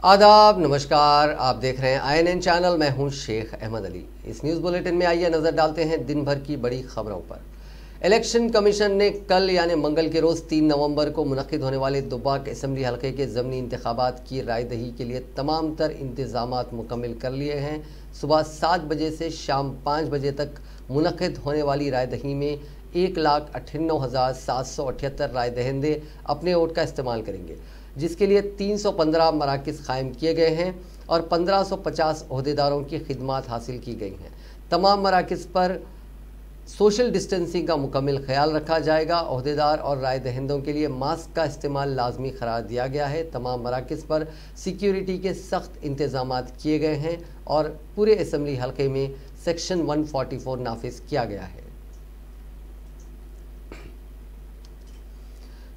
आदाब, नमस्कार। आप देख रहे हैं INN चैनल। मैं हूं शेख अहमद अली। इस न्यूज़ बुलेटिन में आइए नज़र डालते हैं दिन भर की बड़ी खबरों पर। इलेक्शन कमीशन ने कल यानी मंगल के रोज़ 3 नवंबर को मुनक्किद होने वाले दुब्बाक असेंबली हल्के के ज़मीनी इंतखाबात की रायदही के लिए तमाम तर इंतजामात मुकम्मल कर लिए हैं। सुबह 7 बजे से शाम 5 बजे तक मुनक्किद होने वाली रायदही में 1,98,778 राय दहिंदे अपने वोट का इस्तेमाल करेंगे, जिसके लिए 315 मराकज़ कायम किए गए हैं और 1550 ओहदेदारों की खिदमात हासिल की गई हैं। तमाम मराकज़ पर सोशल डिस्टेंसिंग का मुकम्मल ख्याल रखा जाएगा। ओहदेदार और राय दहिंदों के लिए मास्क का इस्तेमाल लाजमी करार दिया गया है। तमाम मराकज़ पर सिक्योरिटी के सख्त इंतजामात किए गए हैं और पूरे असम्बली हल्के में सेक्शन 144 नाफिज किया गया है।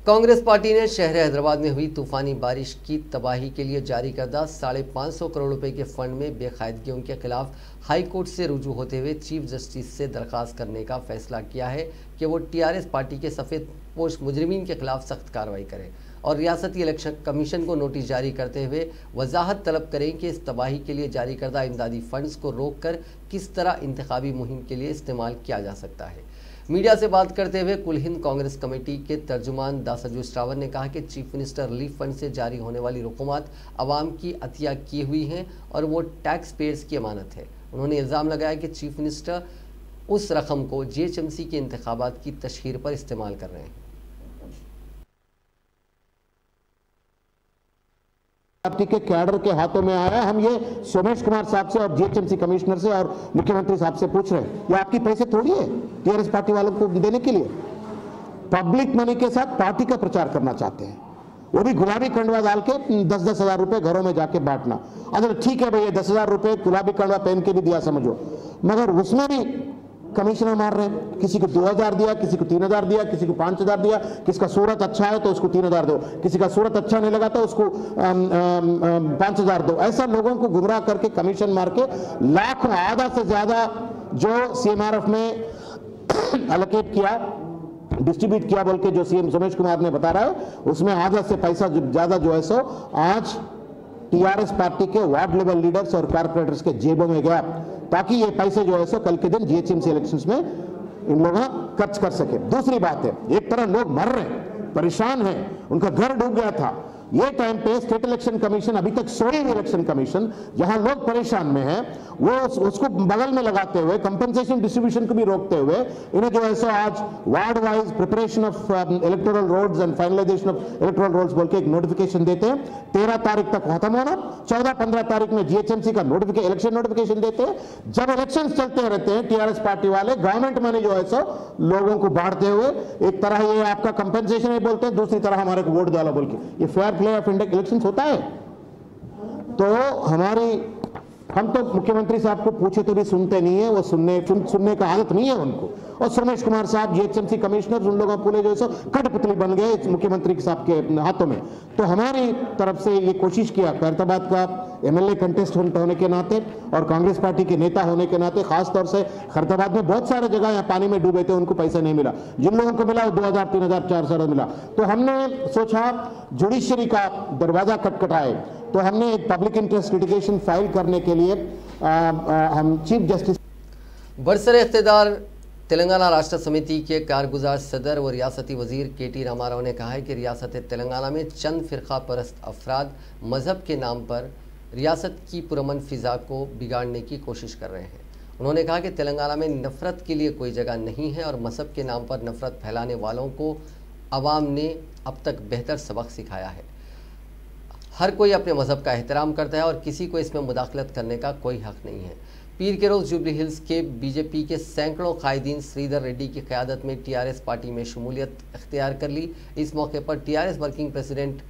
कांग्रेस पार्टी ने शहर हैदराबाद में हुई तूफ़ानी बारिश की तबाही के लिए जारी करदा 550 करोड़ रुपए के फंड में बेकायदगियों के खिलाफ हाई कोर्ट से रुजू होते हुए चीफ जस्टिस से दरख्वास्त करने का फैसला किया है कि वो TRS पार्टी के सफ़ेद पोश मुजरिमीन के खिलाफ सख्त कार्रवाई करें और रियासती इलेक्शन कमीशन को नोटिस जारी करते हुए वजाहत तलब करें कि इस तबाही के लिए जारी करदा इमदादी फंड्स को रोक कर किस तरह इंतखाबी मुहिम के लिए इस्तेमाल किया जा सकता है। मीडिया से बात करते हुए कुल हिंद कांग्रेस कमेटी के तर्जुमान दासजू श्रावण ने कहा कि चीफ मिनिस्टर रिलीफ फंड से जारी होने वाली रकूमात आवाम की अतिया की हुई हैं और वो टैक्स पेयर्स की अमानत है। उन्होंने इल्ज़ाम लगाया कि चीफ मिनिस्टर उस रकम को GHMC के इंतखाबात की तशहीर पर इस्तेमाल कर रहे हैं। पार्टी के कैडर के हाथों में आया। हम ये सोमेश कुमार साहब से और GHMC कमिश्नर से और मुख्यमंत्री साहब से पूछ रहे हैं, ये आपकी पैसे थोड़ी है TRS पार्टी वालों को देने के लिए। पब्लिक मनी के साथ पार्टी का प्रचार करना चाहते हैं, वो भी गुलाबी कंडवा डाल के 10-10 हज़ार रुपए घरों में जाके बांटना। अगर ठीक है भैया 10 हज़ार रुपए गुलाबी कंडवा पहन के भी दिया समझो, मगर उसमें भी कमिश्नर मार रहे हैं। किसी को 2000 दिया, किसी को 3000 दिया, किसी को 5000 दिया। किसका सूरत अच्छा है तो उसको 3000 दो, किसी का सूरत अच्छा नहीं लगा तो उसको 5000 दो। ऐसा लोगों को गुमराह करके कमीशन मार के लाखों, आधा से ज्यादा जो CMRF में एलोकेट किया, डिस्ट्रीब्यूट किया बोल के जो CM सोमेश कुमार ने बता रहा है, उसमें आधा से पैसा ज्यादा जो है सो आज TRS पार्टी के वार्ड लेवल लीडर्स और कारपोरेटर्स के जेबों में गया, ताकि ये पैसे जो है सो कल के दिन GHMC इलेक्शंस में इन लोग खर्च कर सके। दूसरी बात है, एक तरह लोग मर रहे हैं, परेशान हैं, उनका घर डूब गया था। ये टाइम पे स्टेट इलेक्शन कमीशन, अभी तक सोई इलेक्शन कमीशन, जहां लोग परेशान में है, वो उसको बगल में लगाते हुए कंपनसेशन डिस्ट्रीब्यूशन को भी रोकते हुए इन्हें जो है सो आज ward wise preparation of electoral rolls and finalisation of electoral rolls बोल के एक नोटिफिकेशन देते हैं। 13 तारीख तक खत्म होना, 14-15 तारीख में GHMC का इलेक्शन नोटिफिकेशन देते हैं। जब इलेक्शन चलते रहते हैं TRS पार्टी वाले गवर्नमेंट मनी जो है सो लोगों को बांटते हुए, एक तरह ये आपका कंपनसेशन है बोलते हैं, दूसरी तरह हमारे को वोट डाला बोल के। ये फेयर प्ले ऑफ इलेक्शन होता है। तो हम तो मुख्यमंत्री साहब को पूछे तो भी सुनते नहीं है, वो सुनने का आदत नहीं है उनको। और सोमेश कुमार साहब GHMC कमिश्नर उन लोगों पूरे जो है कठपुतली बन गए मुख्यमंत्री साहब के हाथों में। तो हमारी तरफ से ये कोशिश किया, खैरताबाद का MLA कंटेस्ट होने के नाते और कांग्रेस पार्टी के नेता होने के नाते, खासतौर से खैरताबाद में बहुत सारे जगह यहाँ पानी में डूबे थे, उनको पैसा नहीं मिला। जिन लोगों को मिला 2000, 3000, 4000 मिला। तो हमने सोचा जुडिशरी का दरवाजा खटखटाए, तो हमने एक पब्लिक इंटरेस्ट लिटिगेशन फाइल करने के लिए हम चीफ जस्टिस बरसर इख्तियार तेलंगाना राष्ट्र समिति के कारगुजार सदर व रियासती वजीर KT रामाराव ने कहा है कि रियासत तेलंगाना में चंद फ़िरका परस्त अफराद मज़हब के नाम पर रियासत की पुरअमन फ़िज़ा को बिगाड़ने की कोशिश कर रहे हैं। उन्होंने कहा कि तेलंगाना में नफ़रत के लिए कोई जगह नहीं है और मज़हब के नाम पर नफ़रत फैलाने वालों को आवाम ने अब तक बेहतर सबक सिखाया है। हर कोई अपने मज़हब का एहतराम करता है और किसी को इसमें मुदाखलत करने का कोई हक़ नहीं है। पीर के रोज़ जुबली हिल्स के BJP के सैकड़ों कायदीन श्रीधर रेड्डी की क़यादत में TRS पार्टी में शमूलियत इख्तियार कर ली। इस मौके पर TRS वर्किंग प्रेसिडेंट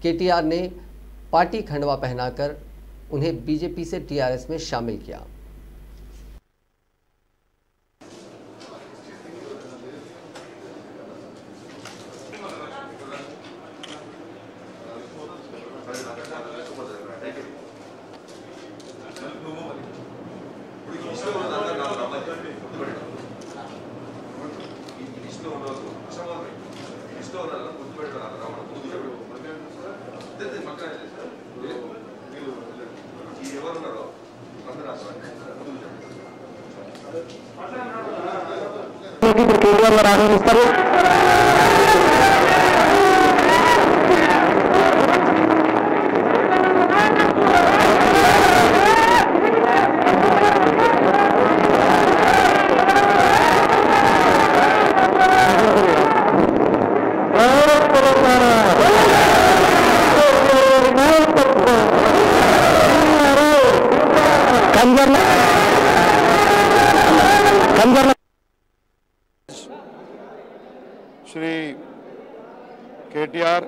KTR ने पार्टी खंडवा पहनाकर उन्हें BJP से TRS में शामिल किया। ఇష్టం नजर आ रहे हैं इस तरह। श्री केटीआर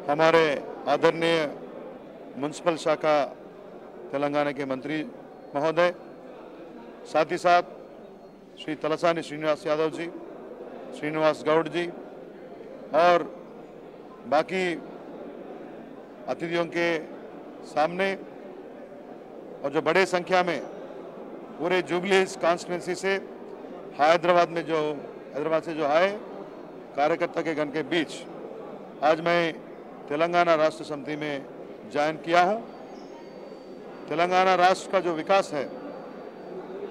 हमारे आदरणीय म्युनिसिपल शाखा तेलंगाना के मंत्री महोदय, साथ ही साथ श्री तलसानी श्रीनिवास यादव जी, श्रीनिवास गौड़ जी और बाकी अतिथियों के सामने और जो बड़े संख्या में पूरे जुबली हिल्स कॉन्स्टिट्यूंसी से हैदराबाद से जो आए कार्यकर्ता के गण के बीच आज मैं तेलंगाना राष्ट्र समिति में ज्वाइन किया हूं। तेलंगाना राष्ट्र का जो विकास है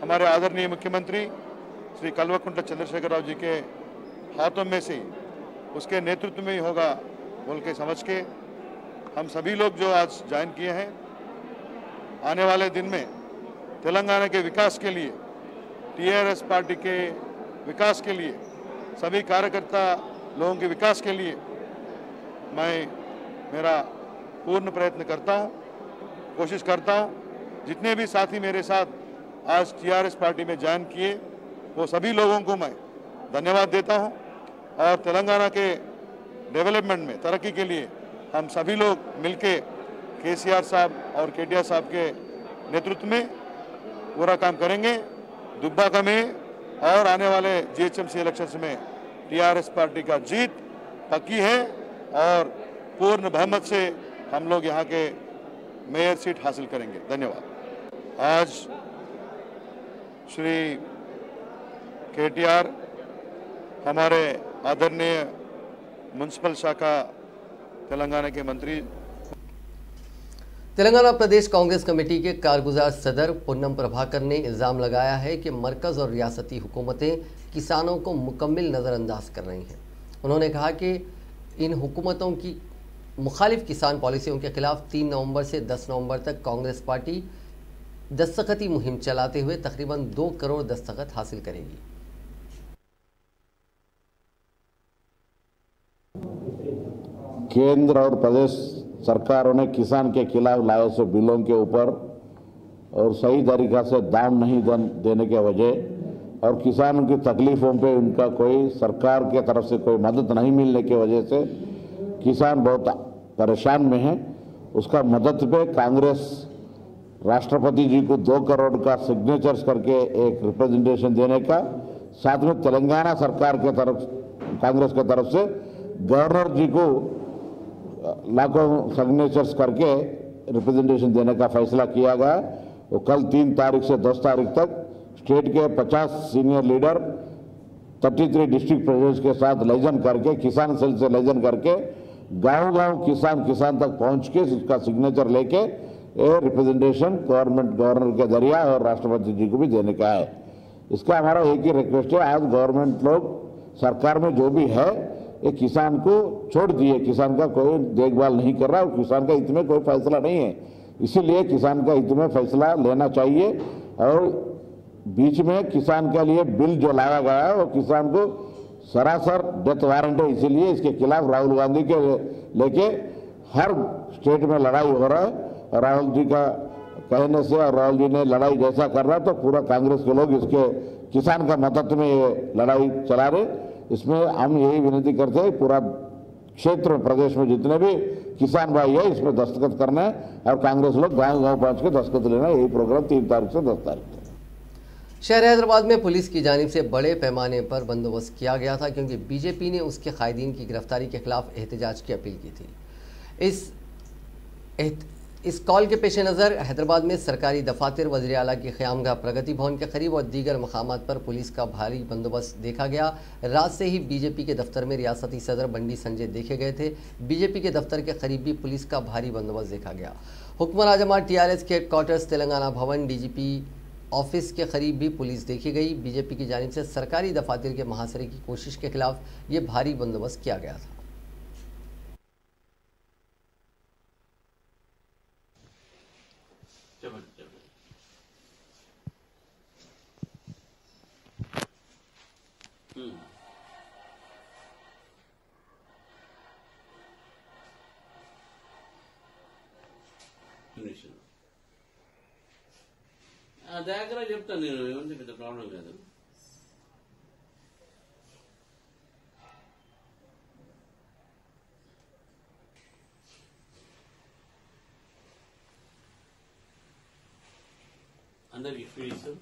हमारे आदरणीय मुख्यमंत्री श्री कल्वकुंट्ला चंद्रशेखर राव जी के हाथों में से उसके नेतृत्व में ही होगा बोल के समझ के हम सभी लोग जो आज ज्वाइन किए हैं, आने वाले दिन में तेलंगाना के विकास के लिए, टीआरएस पार्टी के विकास के लिए, सभी कार्यकर्ता लोगों के विकास के लिए मैं मेरा पूर्ण प्रयत्न करता हूं, कोशिश करता हूं। जितने भी साथी मेरे साथ आज टीआरएस पार्टी में ज्वाइन किए वो सभी लोगों को मैं धन्यवाद देता हूं और तेलंगाना के डेवलपमेंट में, तरक्की के लिए हम सभी लोग मिलके केसीआर साहब और केटीआर साहब के नेतृत्व में पूरा काम करेंगे। दुब्बाका में और आने वाले जीएचएमसी इलेक्शंस में टीआरएस पार्टी का जीत पक्की है और पूर्ण बहुमत से हम लोग यहाँ के मेयर सीट हासिल करेंगे। धन्यवाद। आज श्री केटीआर हमारे आदरणीय म्युनिसिपल शाखा तेलंगाना के मंत्री। तेलंगाना प्रदेश कांग्रेस कमेटी के कारगुजार सदर पूनम प्रभाकर ने इल्ज़ाम लगाया है कि मरकज़ और रियासती हुकूमतें किसानों को मुकम्मल नज़रअंदाज कर रही हैं। उन्होंने कहा कि इन हुकूमतों की मुखालिफ किसान पॉलिसियों के खिलाफ 3 नवंबर से 10 नवंबर तक कांग्रेस पार्टी दस्तखती मुहिम चलाते हुए तकरीबन 2 करोड़ दस्तखत हासिल करेगी। केंद्र और प्रदेश सरकारों ने किसान के खिलाफ लाए सो बिलों के ऊपर और सही तरीका से दाम नहीं देने के वजह और किसानों की तकलीफों पे उनका कोई सरकार के तरफ से कोई मदद नहीं मिलने की वजह से किसान बहुत परेशान में हैं। उसका मदद पे कांग्रेस राष्ट्रपति जी को 2 करोड़ का सिग्नेचर्स करके एक रिप्रेजेंटेशन देने का, साथ में तेलंगाना सरकार के तरफ कांग्रेस के तरफ से गवर्नर जी को लाखों सिग्नेचर्स करके रिप्रेजेंटेशन देने का फैसला किया गया। वो कल 3 तारीख से 10 तारीख तक स्टेट के 50 सीनियर लीडर 33 डिस्ट्रिक्ट प्रेसिडेंट्स के साथ लेजन करके, किसान सेल से लेजन करके गांव-गांव किसान तक पहुंच के उसका सिग्नेचर लेके ये रिप्रेजेंटेशन गवर्नर के जरिया और राष्ट्रपति जी को भी देने का है। इसका हमारा एक ही रिक्वेस्ट है, आज गवर्नमेंट लोग सरकार में जो भी है ये किसान को छोड़ दिए, किसान का कोई देखभाल नहीं कर रहा, किसान का हित में कोई फैसला नहीं है। इसीलिए किसान का हित में फैसला लेना चाहिए और बीच में किसान के लिए बिल जो लाया गया है वो किसान को सरासर डेथ वारंट है। इसीलिए इसके खिलाफ राहुल गांधी के लेके हर स्टेट में लड़ाई हो रहा है और राहुल जी का कहने से और राहुल जी ने लड़ाई जैसा कर रहा तो पूरा कांग्रेस के लोग इसके किसान का मदद में ये लड़ाई चला रहे। इसमें हम यही विनती करते हैं पूरा क्षेत्र में, प्रदेश में जितने भी किसान भाई है इसमें दस्तखत करना है और कांग्रेस लोग गांव-गांव पहुंच के दस्तखत लेना है। यही प्रोग्राम 3 तारीख से 10 तारीख तक। शहर हैदराबाद में पुलिस की जानिब से बड़े पैमाने पर बंदोबस्त किया गया था क्योंकि बीजेपी ने उसके कायदीन की गिरफ्तारी के खिलाफ एहतजाज की अपील की थी। इस कॉल के पेश नज़र हैदराबाद में सरकारी दफातर, वज़ीर आला की क़यामगाह प्रगति भवन के करीब और दीगर मकामात पर पुलिस का भारी बंदोबस्त देखा गया। रात से ही बीजेपी के दफ्तर में रियासती सदर बंडी संजय देखे गए थे। बीजेपी के दफ्तर के करीब भी पुलिस का भारी बंदोबस्त देखा गया। हुक्मरान जमात टीआरएस के हेडक्वार्टर्स तेलंगाना भवन, डीजीपी ऑफिस के करीब भी पुलिस देखी गई। बीजेपी की जानिब से सरकारी दफातर के महासरे की कोशिश के खिलाफ ये भारी बंदोबस्त किया गया था। దగ్గర చెప్తాను నేను, ఏమంటే పెద్ద ప్రాబ్లం లేదు. అందరికి ఫీజు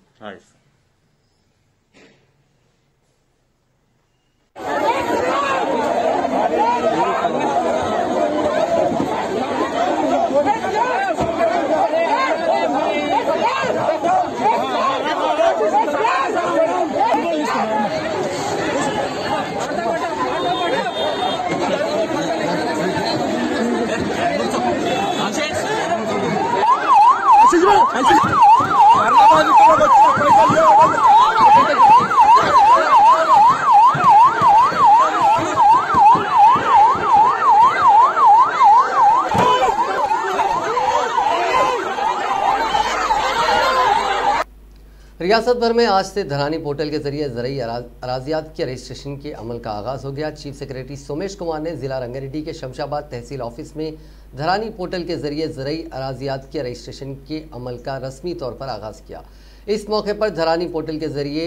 रियासत भर में आज से धरानी पोर्टल के जरिए ज़रई अराजियात के रजिस्ट्रेशन के अमल का आगाज़ हो गया। चीफ सेक्रेटरी सोमेश कुमार ने जिला रंगारेड्डी के शमशाबाद तहसील ऑफिस में धरानी पोर्टल के जरिए ज़रई अराजियात के रजिस्ट्रेशन के अमल का रस्मी तौर पर आगाज़ किया। इस मौके पर धरानी पोर्टल के जरिए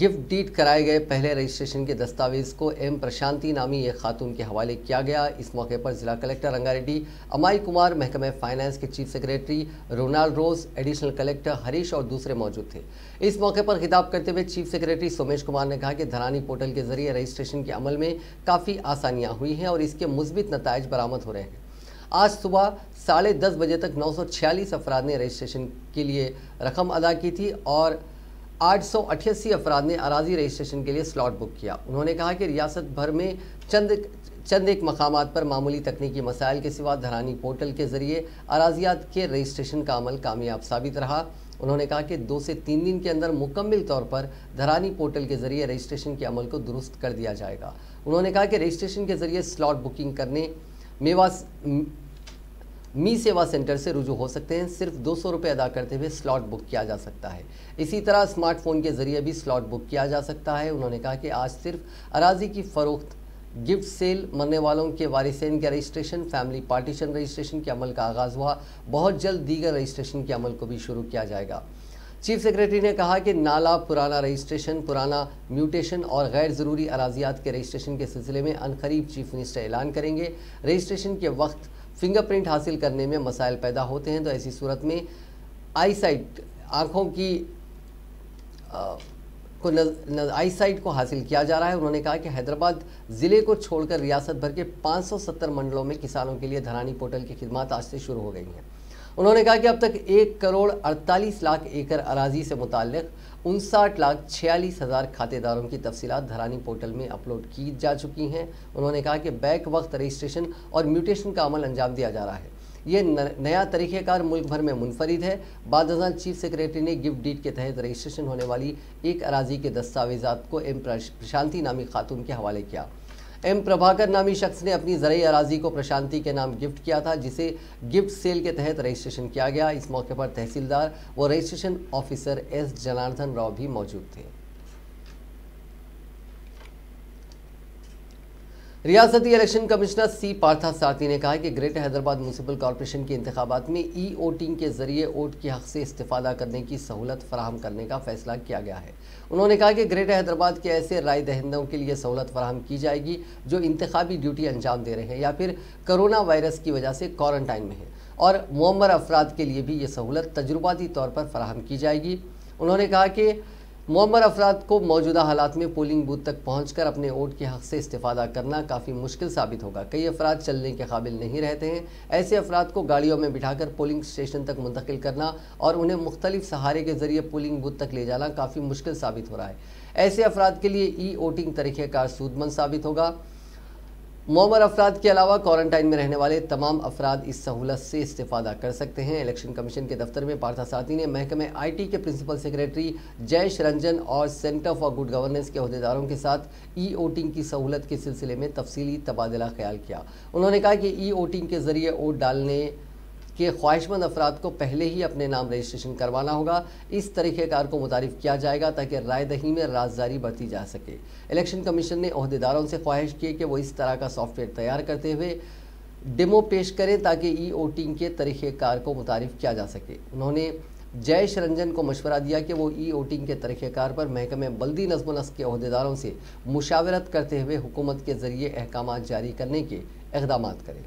गिफ्ट डीड कराए गए पहले रजिस्ट्रेशन के दस्तावेज़ को एम प्रशांति नामी एक खातून के हवाले किया गया। इस मौके पर जिला कलेक्टर रंगारेड्डी अमाई कुमार, महकमे फाइनेंस के चीफ सेक्रेटरी रोनाल्ड रोज, एडिशनल कलेक्टर हरीश और दूसरे मौजूद थे। इस मौके पर खिताब करते हुए चीफ सेक्रेटरी सोमेश कुमार ने कहा कि धरानी पोर्टल के जरिए रजिस्ट्रेशन के अमल में काफ़ी आसानियाँ हुई हैं और इसके मुस्बित नताइज बरामद हो रहे हैं। आज सुबह 10:30 बजे तक 946 अफराद ने रजिस्ट्रेशन के लिए रकम अदा की थी और 888 अफराद ने अराजी रजिस्ट्रेशन के लिए स्लॉट बुक किया। उन्होंने कहा कि रियासत भर में चंद एक मकामात पर मामूली तकनीकी मसाइल के सिवा धरानी पोर्टल के जरिए अराजियात के रजिस्ट्रेशन का अमल कामयाब साबित रहा। उन्होंने कहा कि 2 से 3 दिन के अंदर मुकम्मल तौर पर धरानी पोर्टल के जरिए रजिस्ट्रेशन के अमल को दुरुस्त कर दिया जाएगा। उन्होंने कहा कि रजिस्ट्रेशन के जरिए स्लॉट बुकिंग करने मी सेवा सेंटर से रुजू हो सकते हैं। सिर्फ 200 रुपये अदा करते हुए स्लॉट बुक किया जा सकता है। इसी तरह स्मार्टफोन के जरिए भी स्लॉट बुक किया जा सकता है। उन्होंने कहा कि आज सिर्फ अराजी की फ़रोख्त, गिफ्ट सेल, मरने वालों के वारिसैन के रजिस्ट्रेशन, फैमिली पार्टीशन रजिस्ट्रेशन के अमल का आगाज़ हुआ। बहुत जल्द दीगर रजिस्ट्रेशन के अमल को भी शुरू किया जाएगा। चीफ सेक्रेटरी ने कहा कि नाला, पुराना रजिस्ट्रेशन, पुराना म्यूटेशन और गैर ज़रूरी अराजियात के रजिस्ट्रेशन के सिलसिले में अनकरीब चीफ मिनिस्टर ऐलान करेंगे। रजिस्ट्रेशन के वक्त फिंगरप्रिंट हासिल करने में मसाइल पैदा होते हैं तो ऐसी सूरत में आईसाइट, आँखों की आईसाइट को हासिल किया जा रहा है। उन्होंने कहा कि हैदराबाद ज़िले को छोड़कर रियासत भर के 570 मंडलों में किसानों के लिए धरानी पोर्टल की खिदमत आज से शुरू हो गई हैं। उन्होंने कहा कि अब तक 1,48,00,000 एकड़ अराजी से मुताल्लिक़ 59,46,000 खातेदारों की तफसीलात धरानी पोर्टल में अपलोड की जा चुकी हैं। उन्होंने कहा कि बैक वक्त रजिस्ट्रेशन और म्यूटेशन का अमल अंजाम दिया जा रहा है। ये नया तरीक़ेकार मुल्क भर में मुनफरिद है। बाद चीफ सेक्रेटरी ने गिफ्ट डीड के तहत रजिस्ट्रेशन होने वाली एक अराजी के दस्तावेज़ात को एम प्रशांति नामी खातून के हवाले किया। एम प्रभाकर नामी शख्स ने अपनी ज़रई अराजी को प्रशांति के नाम गिफ्ट किया था, जिसे गिफ्ट सेल के तहत रजिस्ट्रेशन किया गया। इस मौके पर तहसीलदार व registration officer S Janardan Rao भी मौजूद थे। रियासती इलेक्शन कमिश्नर सी पार्था सारथी ने कहा कि ग्रेटर हैदराबाद म्यूनसिपल कॉरपोरेशन के इंतखाबात में ई वोटिंग के जरिए वोट के हक से इस्तेफादा करने की सहूलत फराहम करने का फैसला किया गया है। उन्होंने कहा कि ग्रेटर हैदराबाद के ऐसे राय दहिंदों के लिए सहूलत फराहम की जाएगी जो इंतखाबी ड्यूटी अंजाम दे रहे हैं या फिर कोरोना वायरस की वजह से क्वारंटाइन में हैं, और मुअम्मर अफराद के लिए भी ये सहूलत तजुर्बाती तौर पर फराहम की जाएगी। उन्होंने कहा कि मुअम्मर अफराद को मौजूदा हालात में पोलिंग बूथ तक पहुंचकर अपने वोट के हक से इस्तेफादा करना काफ़ी मुश्किल साबित होगा। कई अफराद चलने के काबिल नहीं रहते हैं। ऐसे अफराद को गाड़ियों में बिठाकर पोलिंग स्टेशन तक मुंतकिल करना और उन्हें मुख्तलिफ सहारे के जरिए पोलिंग बूथ तक ले जाना काफ़ी मुश्किल साबित हो रहा है। ऐसे अफराद के लिए ई वोटिंग तरीक़ेकार सूदमंद साबित होगा। मुअम्मर अफराद के अलावा क्वारंटाइन में रहने वाले तमाम अफराद इस सहूलत से इस्तेफादा कर सकते हैं। इलेक्शन कमीशन के दफ्तर में पार्थसारथी ने महकमे IT के प्रिंसिपल सेक्रेटरी जयेश रंजन और सेंटर फॉर गुड गवर्नेंस के अहदेदारों के साथ ई-वोटिंग की सहूलत के सिलसिले में तफसीली तबादला ख्याल किया। उन्होंने कहा कि ई-वोटिंग के जरिए वोट डालने के ख्वाहिशमंद अफराद को पहले ही अपने नाम रजिस्ट्रेशन करवाना होगा। इस तरीक़ेकार को मुतारिफ किया जाएगा ताकि रायदही में राजदारी बरती जा सके। इलेक्शन कमीशन ने अहदेदारों से ख्वाहिश की कि वो इस तरह का सॉफ्टवेयर तैयार करते हुए डेमो पेश करें ताकि ई-वोटिंग के तरीक़ेकार को मुतारिफ किया जा सके। उन्होंने जयेश रंजन को मशवरा दिया कि वो ई-वोटिंग के तरीक़ेकार पर महकमे बल्दी नज़्म व नस्क़ के अहदेदारों से मुशावरत करते हुए हुकूमत के ज़रिए अहकाम जारी करने के इक़दाम करें।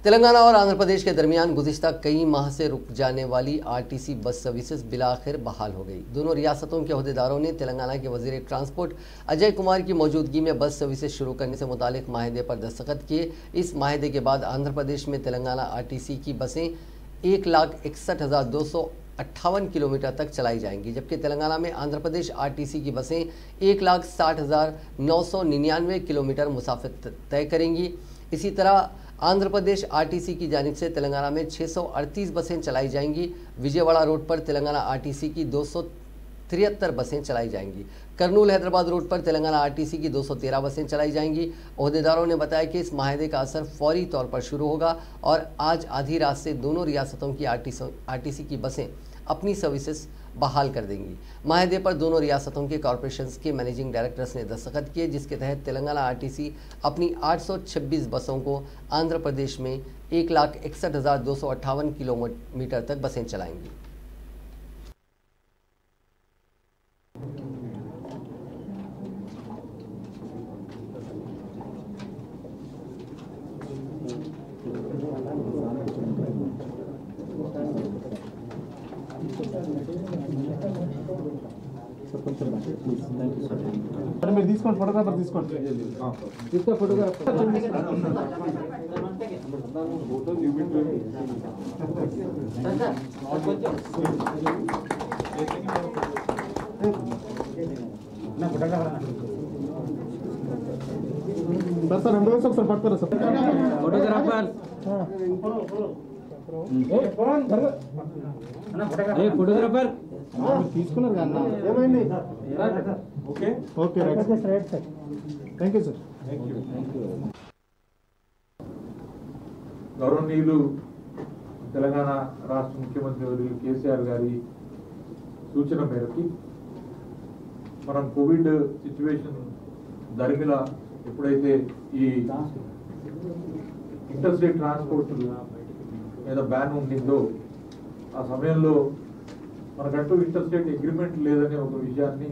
तेलंगाना और आंध्र प्रदेश के दरमियान गुज़िश्ता कई माह से रुक जाने वाली RTC बस सर्विसेज बिलाखिर बहाल हो गई। दोनों रियासतों के अहदेदारों ने तेलंगाना के वज़ीर ट्रांसपोर्ट अजय कुमार की मौजूदगी में बस सर्विसेज शुरू करने से मुतालिक माहिदे पर दस्तखत किए। इस माहिदे के बाद आंध्र प्रदेश में तेलंगाना RTC की बसें 1,61,258 किलोमीटर तक चलाई जाएंगी, जबकि तेलंगाना में आंध्र प्रदेश RTC की बसें 1,60,999 किलोमीटर मुसाफिर तय करेंगी। इसी तरह आंध्र प्रदेश RTC की जानिब से तेलंगाना में 638 बसें चलाई जाएंगी। विजयवाड़ा रोड पर तेलंगाना RTC की 273 बसें चलाई जाएंगी। करनूल हैदराबाद रोड पर तेलंगाना RTC की 213 बसें चलाई जाएंगी। अहदेदारों ने बताया कि इस माहिदे का असर फौरी तौर पर शुरू होगा और आज आधी रात से दोनों रियासतों की RTC की बसें अपनी सर्विसेज बहाल कर देंगी। माहिदे पर दोनों रियासतों के कॉरपोरेशंस के मैनेजिंग डायरेक्टर्स ने दस्तखत किए, जिसके तहत तेलंगाना RTC अपनी 826 बसों को आंध्र प्रदेश में 1,61,258 किलोमीटर तक बसें चलाएंगी। మీరు తీసుకోండి, ఫోటోగ్రాఫర్ తీసుకోండి. సార్ రెండు వేసి ఒకసారి పట్టుకోరా సార్ ఫోటోగ్రాఫర్. ఫోటోగ్రాఫర్ తీసుకున్నారు కదా, ఏమైంది? Okay okay right sir, thank you sir. గౌరవనీయులు తెలంగాణ రాష్ట్ర ముఖ్యమంత్రి వర్యులు కేసీఆర్ గారి సూచన మేరకు మనం కోవిడ్ సిచ్యువేషన్ దరిమిల ఎప్పుడైతే ఈ ఇంటర్స్టేట్ ట్రాన్స్పోర్ట్ మీద బ్యాన్ ఉండిందో ఆ సమయంలో మనకంటూ ఇంటర్స్టేట్ అగ్రిమెంట్ లేదనే ఒక విషయాన్ని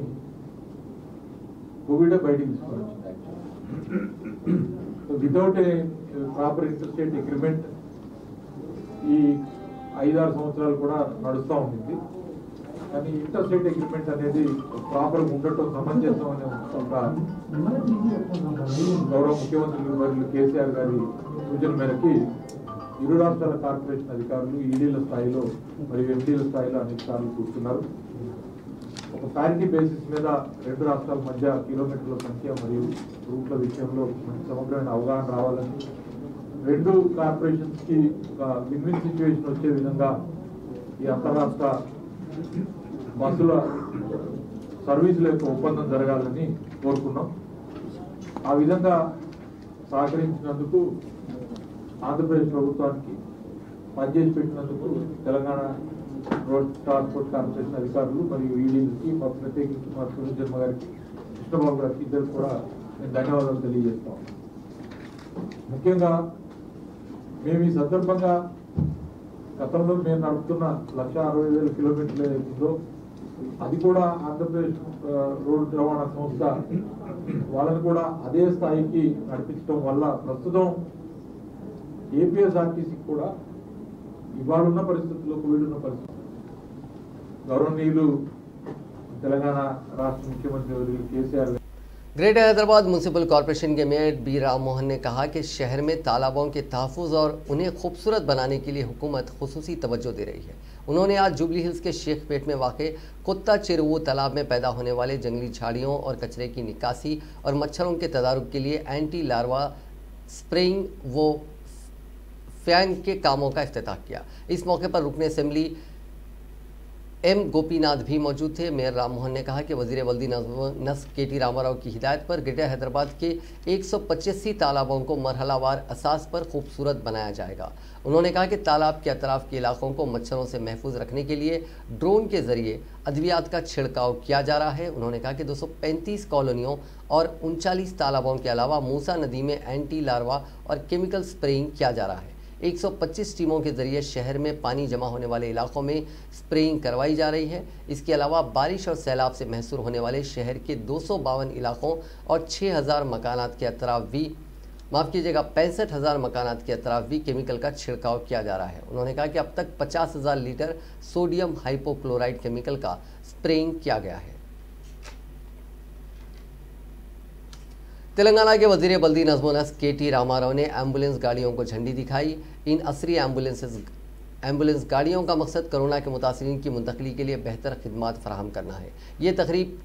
కోవిడ్ బయటికి తీసుకొని వచ్చింది. Without a proper interstate agreement ఈ 5-6 సంవత్సరాలు కూడా నడుస్తూ ఉండింది. కానీ ఇంటర్స్టేట్ అగ్రిమెంట్ అనేది ప్రాపర్గా ఉండటం సమంజసం అనే ఒక గౌరవ ముఖ్యమంత్రి వర్యులు కేసీఆర్ గారి సూచన మేరకు ఇరు రాష్ట్రాల కార్పొరేషన్ అధికారులు ఈడీల స్థాయిలో మరియు ఎండీల స్థాయిలో అనేక సార్లు కూర్చున్నారు. ఒక ప్యారిటీ బేసిస్ మీద రెండు రాష్ట్రాల మధ్య కిలోమీటర్ల సంఖ్య మరియు రూట్ల విషయంలో మంచి సమగ్రమైన అవగాహన రావాలని, రెండు కార్పొరేషన్స్ కి ఒక విన్ విన్ సిచ్యువేషన్ వచ్చే విధంగా ఈ అంతర్రాష్ట్ర బస్సుల సర్వీసుల యొక్క ఒప్పందం జరగాలని కోరుకున్నాం. ఆ విధంగా సహకరించినందుకు ఆంధ్రప్రదేశ్ ప్రభుత్వానికి పనిచేసి పెట్టినందుకు తెలంగాణ రోడ్ ట్రాన్స్పోర్ట్ కార్పొరేషన్ అధికారులు మరియు ఈడీకి ప్రత్యేకించి మా సునీల్ శర్మ గారికి, కృష్ణబాబు గారికి ఇద్దరు కూడా నేను ధన్యవాదాలు తెలియజేస్తాం. ముఖ్యంగా మేము ఈ సందర్భంగా గతంలో మేము నడుపుతున్న 1,60,000 కిలోమీటర్లు ఏదైతుందో అది కూడా ఆంధ్రప్రదేశ్ రోడ్డు రవాణా సంస్థ వాళ్ళని కూడా అదే స్థాయికి నడిపించడం వల్ల ప్రస్తుతం ఏపీఎస్ఆర్టీసీ కూడా ఇవాళ పరిస్థితుల్లో కోవిడ్ ఉన్న పరిస్థితి గౌరవనీయులు తెలంగాణ రాష్ట్ర ముఖ్యమంత్రి వర్యులు KCR greater Hyderabad municipal corporation के मेयर बी राम मोहन ने कहा कि शहर में तालाबों के तहफ़्फ़ुज़ और उन्हें खूबसूरत बनाने के लिए हुकूमत खुसूसी तवज्जो दे रही है। उन्होंने आज जुबली हिल्स के शेखपेट में वाक़ कुत्ता चेरुवो तालाब में पैदा होने वाले जंगली झाड़ियों और कचरे की निकासी और मच्छरों के तदारुक के लिए एंटी लार्वा स्प्रेइंग व फैंग के कामों का इफ्तिताह किया। इस मौके पर रुकने असेंबली एम गोपीनाथ भी मौजूद थे। मेयर राम मोहन ने कहा कि वजीर बल्दी नस्र KT रामाराव की हिदायत पर ग्रेटर हैदराबाद के 185 तालाबों को मरहलावार असास पर खूबसूरत बनाया जाएगा। उन्होंने कहा कि तालाब के अतराफ के इलाकों को मच्छरों से महफूज रखने के लिए ड्रोन के जरिए अद्वियात का छिड़काव किया जा रहा है। उन्होंने कहा कि 235 कॉलोनियों और 39 तालाबों के अलावा मूसा नदी में एंटी लार्वा और केमिकल स्प्रेइंग किया जा रहा है। 125 टीमों के जरिए शहर में पानी जमा होने वाले इलाकों में स्प्रेइंग करवाई जा रही है। इसके अलावा बारिश और सैलाब से महसूर होने वाले शहर के 252 इलाकों और 6000 मकानात के अतराफ भी 65,000 मकानात के अतराफ भी केमिकल का छिड़काव किया जा रहा है। उन्होंने कहा कि अब तक 50,000 लीटर सोडियम हाइपोक्लोराइड केमिकल का स्प्रेइंग किया गया है। तेलंगाना के वजीर बल्दी नज़्म-ओ-नस्र KT रामाराव ने एम्बुलेंस गाड़ियों को झंडी दिखाई। इन असरी एम्बुलेंस गाड़ियों का मकसद कोरोना के मुतासरीन की मुंतकली के लिए बेहतर खिदमात फराहम करना है। ये तकरीब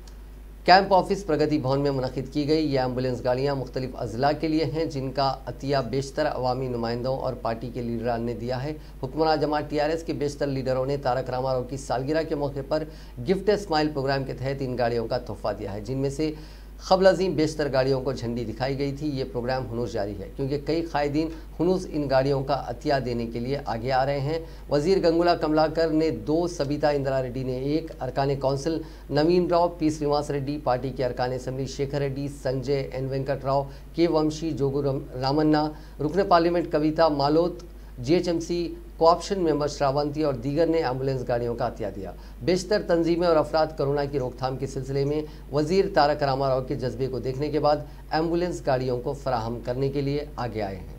कैंप ऑफिस प्रगति भवन में मुनक़िद की गई। ये एम्बुलेंस गाड़ियाँ मुख्तलिफ अजला के लिए हैं, जिनका अतिया बेशतर अवामी नुमाइंदों और पार्टी के लीडरान ने दिया है। हुक्मरान जमात TRS के बेशतर लीडरों ने तारक रामाराव की सालगिरह के मौके पर गिफ्ट स्माइल प्रोग्राम के तहत इन गाड़ियों का तोहफा दिया है, जिनमें से क़ब्ल अज़ीम बेशतर गाड़ियों को झंडी दिखाई गई थी। ये प्रोग्राम हुनूस जारी है क्योंकि कई कायदीन हुनूस इन गाड़ियों का अतिया देने के लिए आगे आ रहे हैं। वज़ीर गंगुला कमलाकर ने 2, सबीता इंदिरा रेड्डी ने 1, अरकान council Naveen Rao, P Srinivas Reddy, party के अरकान assembly Shekhar Reddy, Sanjay N Venkat Rao, K Vamshi, Jogu Ramanna, रुकन parliament Kavitha Malot, GHMC co-option member Shravanti और दीगर ने एम्बुलेंस गाड़ियों का अतिया दिया। बेशतर तंजीमें और अफराद कोरोना की रोकथाम के सिलसिले में वजीर तारक रामाराव के जज्बे को देखने के बाद एम्बुलेंस गाड़ियों को फराहम करने के लिए आगे आए हैं।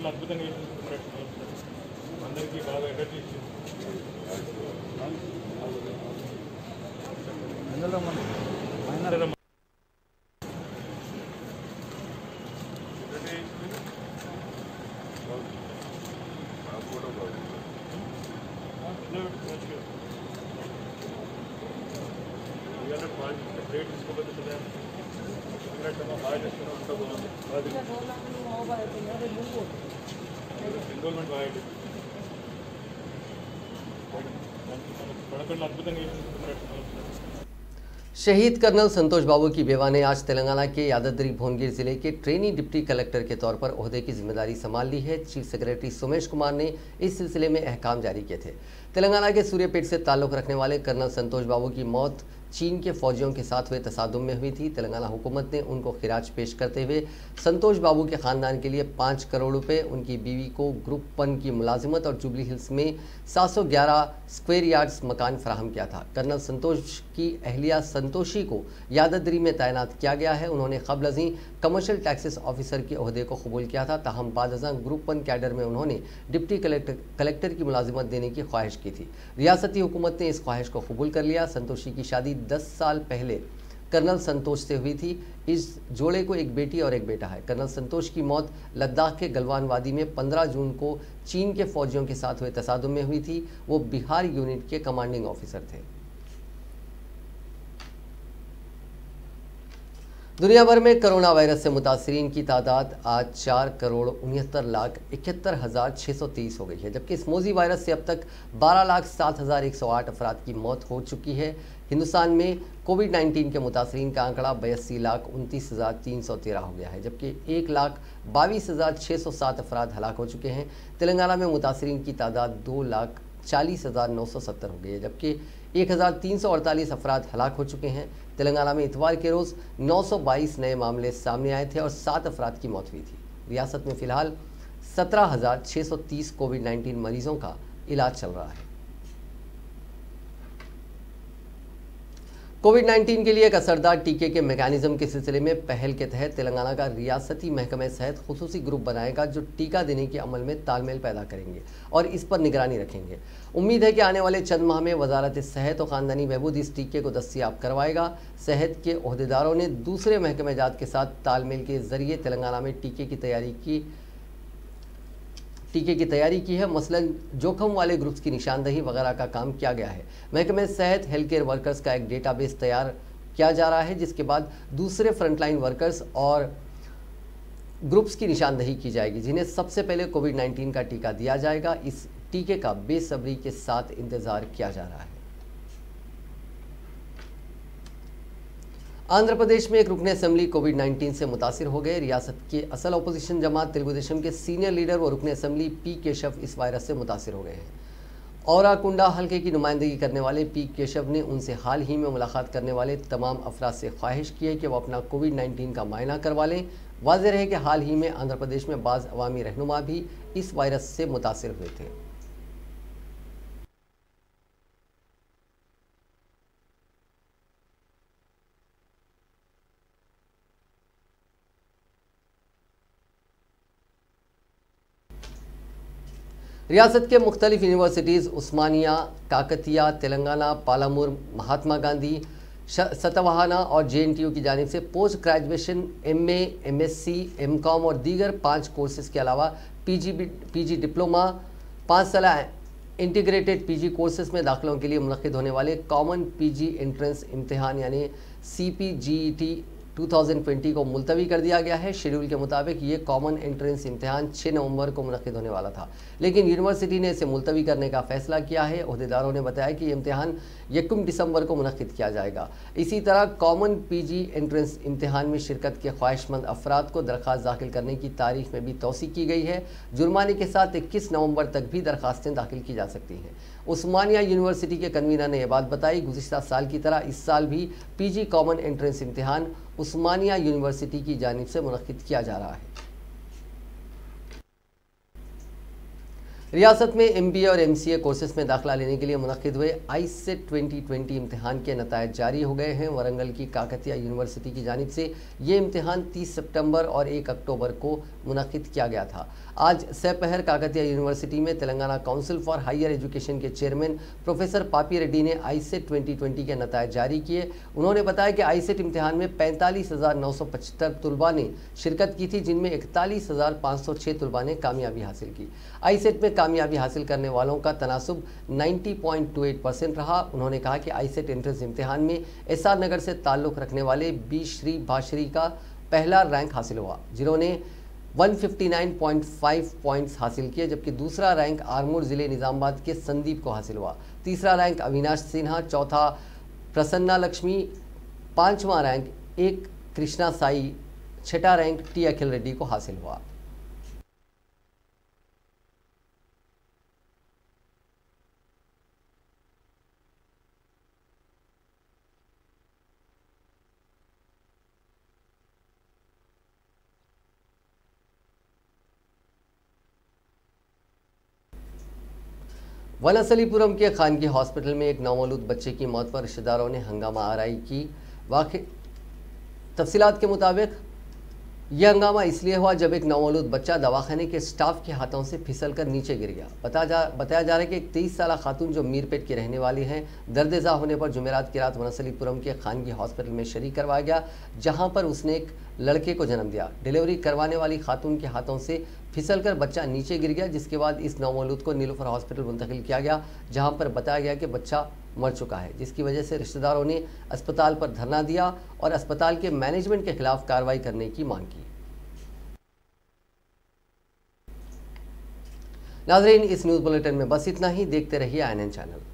అద్భుతంగా అందరికీ బాగా ఎనర్జీ ఇచ్చింది. शहीद कर्नल संतोष बाबू की बेवा ने आज तेलंगाना के यादाद्री भुवनगिर जिले के ट्रेनी डिप्टी कलेक्टर के तौर पर ओहदे की जिम्मेदारी संभाल ली है। चीफ सेक्रेटरी सोमेश कुमार ने इस सिलसिले में अहकाम जारी किए थे। तेलंगाना के सूर्यपेट से ताल्लुक़ रखने वाले कर्नल संतोष बाबू की मौत चीन के फौजियों के साथ हुए तसादुम में हुई थी। तेलंगाना हुकूमत ने उनको खिराज पेश करते हुए संतोष बाबू के ख़ानदान के लिए 5 करोड़ रुपए, उनकी बीवी को ग्रुप 1 की मुलाजिमत और जुबली हिल्स में 711 स्क्वायर यार्ड्स मकान फराहम किया था। कर्नल संतोष की अहलिया संतोषी को यादाद्री में तैनात किया गया है। उन्होंने क़ब्ल अज़ीं कमर्शियल टैक्सेस ऑफिसर के ओहदे को कबूल किया था, ताहम बाद अज़ां ग्रुप 1 कैडर में उन्होंने डिप्टी कलेक्टर की मुलाजिमत देने की ख्वाहिश की थी। रियासती हुकूमत ने इस ख्वाहिश को कबूल कर लिया। संतोषी की शादी 10 साल पहले कर्नल संतोष से हुई थी। इस जोड़े को एक बेटी और एक बेटा है। कर्नल संतोष की मौत लद्दाख के गलवान वादी में 15 जून को चीन के फौजियों के साथ हुए तसादुम में हुई थी। वो बिहार यूनिट के कमांडिंग ऑफिसर थे। दुनिया भर में कोरोना वायरस से मुतासरीन की तादाद आज 4,69,71,630 हो गई है, जबकि इस मौजी वायरस से अब तक 12,07,108 अफराद की मौत हो चुकी है। हिंदुस्तान में कोविड-19 के मुतासरीन का आंकड़ा 82,29,313 हो गया है, जबकि 1,22,607 अफराद हलाक हो चुके हैं। तेलंगाना में मुतासरीन की तादाद 2,40,970 हो गई है, जबकि 1348 अफराद हलाक हो चुके हैं। तेलंगाना में इतवार के रोज़ 922 नए मामले सामने आए थे और 7 अफराद की मौत हुई थी। रियासत में फिलहाल 17,630 कोविड-19 मरीजों का इलाज चल रहा है। कोविड-19 के लिए एक असरदार टीके के मैकेनिज्म के सिलसिले में पहल के तहत तेलंगाना का रियासती महकमे सहित खुसूसी ग्रुप बनाएगा जो टीका देने के अमल में तालमेल पैदा करेंगे और इस पर निगरानी रखेंगे। उम्मीद है कि आने वाले चंद माह में वजारत सेहत और ख़ानदानी बहबूद इस टीके को दस्तयाब करवाएगा। सेहत के ओहदेदारों ने दूसरे महकमे जात के साथ तालमेल के जरिए तेलंगाना में टीके की तैयारी की है। मसलन जोखम वाले ग्रुप्स की निशानदही वगैरह का काम किया गया है। महकमे सेहत हेल्थ केयर वर्कर्स का एक डेटाबेस तैयार किया जा रहा है, जिसके बाद दूसरे फ्रंटलाइन वर्कर्स और ग्रुप्स की निशानदही की जाएगी जिन्हें सबसे पहले कोविड-19 का टीका दिया जाएगा। इस टीके का बेसब्री के साथ इंतजार किया जा रहा है। आंध्र प्रदेश में एक रुकने असेंबली कोविड-19 से मुतासिर हो गए। रियासत के असल अपोजिशन जमात तेलुगु देशम के सीनियर लीडर व रुकने असेंबली पी केशव इस वायरस से मुतासिर हो गए हैं। औराकुंडा हल्के की नुमाइंदगी करने वाले पी केशव ने उनसे हाल ही में मुलाकात करने वाले तमाम अफराद से ख्वाहिश की है कि वो अपना कोविड-19 का मायना करवा लें। वाज़ेह रहे कि हाल ही में आंध्र प्रदेश में बाज़ अवामी रहनुमा भी इस वायरस से मुतासिर हुए थे। रियासत के मुख्तलिफ यूनिवर्सिटीज़ उस्मानिया, काकतिया, तेलंगाना, पालामुर, महात्मा गांधी, सतवाहाना और JNTU की जानिब से post graduation MA, MSc, MCOM और दीगर 5 कोर्सेज़ के अलावा PG डिप्लोमा, 5 साल इंटीग्रेटेड PG कोर्सेज़ में दाखिलों के लिए मुनक़िद होने वाले कॉमन PG एंट्रेंस इम्तिहान यानी CPGET 2020 को मुलतवी कर दिया गया है। शेड्यूल के मुताबिक ये कॉमन एंट्रेंस इम्तिहान 6 नवंबर को मुनक़िद होने वाला था, लेकिन यूनिवर्सिटी ने इसे मुलतवी करने का फैसला किया है। ओहदेदारों ने बताया कि ये इम्तिहान 1 दिसंबर को मुनक़िद किया जाएगा। इसी तरह कॉमन PG एंट्रेंस इम्तिहान में शिरकत के ख्वाहिशमंद अफराद को दरख्वास्त दाखिल करने की तारीख में भी तौसी की गई है। जुर्माने के साथ 21 नवंबर तक भी दरख्वास्तें दाखिल की जा सकती हैं। उस्मानिया यूनिवर्सिटी के कन्वीनर ने यह बात बताई, गुज़िश्ता साल की तरह इस साल भी PG कॉमन एंट्रेंस इम्तिहान उस्मानिया यूनिवर्सिटी की जानिब से मुनक़िद किया जा रहा है। रियासत में MBA और MCA कोर्सेज में दाखिला लेने के लिए मुनक़िद हुए ICET 2020 इम्तिहान के नतायज जारी हो गए हैं। वरंगल की काकतिया यूनिवर्सिटी की जानिब से ये इम्तिहान 30 सितंबर और 1 अक्टूबर को मुनक़िद किया गया था। आज सपहर काकतिया यूनिवर्सिटी में Telangana council for higher education के चेयरमैन प्रोफेसर पापी रेड्डी ने ICET 2020 के नतायज जारी किए। उन्होंने बताया कि ICET इम्तिहान में 45,975 तलबा ने शिरकत की थी, जिनमें 41,506 तलबा ने कामयाबी हासिल की। ICET में कामयाबी हासिल करने वालों का तनासुब 90.28% रहा। उन्होंने कहा कि ICET एंट्रेंस इम्तिहान में SR नगर से ताल्लुक़ रखने वाले बी श्री भाश्री का पहला रैंक हासिल हुआ, जिन्होंने 159.5 पॉइंट्स हासिल किए, जबकि दूसरा रैंक आरमूर ज़िले निज़ामाबाद के संदीप को हासिल हुआ। तीसरा रैंक अविनाश सिन्हा, चौथा प्रसन्ना लक्ष्मी, 5वां रैंक 1 कृष्णा साई, 6ठा रैंक T अखिल रेड्डी को हासिल हुआ। वनसलीपुरम के खानगी हॉस्पिटल में एक नवमौलूद बच्चे की मौत पर रिश्तेदारों ने हंगामा आराई की। तफसीलात के मुताबिक यह हंगामा इसलिए हुआ जब एक नवमौलूद बच्चा दवाखाने के स्टाफ के हाथों से फिसलकर नीचे गिर गया। बताया जा रहा है कि एक 23 साला खातून जो मीरपेट की रहने वाली हैं, दर्द-ए-ज़ा होने पर जुमेरात की रात वनसलीपुरम के खानगी हॉस्पिटल में शरीक करवाया गया, जहां पर उसने एक लड़के को जन्म दिया। डिलीवरी करवाने वाली खातून के हाथों से फिसलकर बच्चा नीचे गिर गया, जिसके बाद इस नवमौलूद को नीलूफर हॉस्पिटल मुंतकिल किया गया, जहां पर बताया गया कि बच्चा मर चुका है, जिसकी वजह से रिश्तेदारों ने अस्पताल पर धरना दिया और अस्पताल के मैनेजमेंट के खिलाफ कार्रवाई करने की मांग की। नाज़रीन, इस न्यूज़ बुलेटिन में बस इतना ही। देखते रहिए INN चैनल।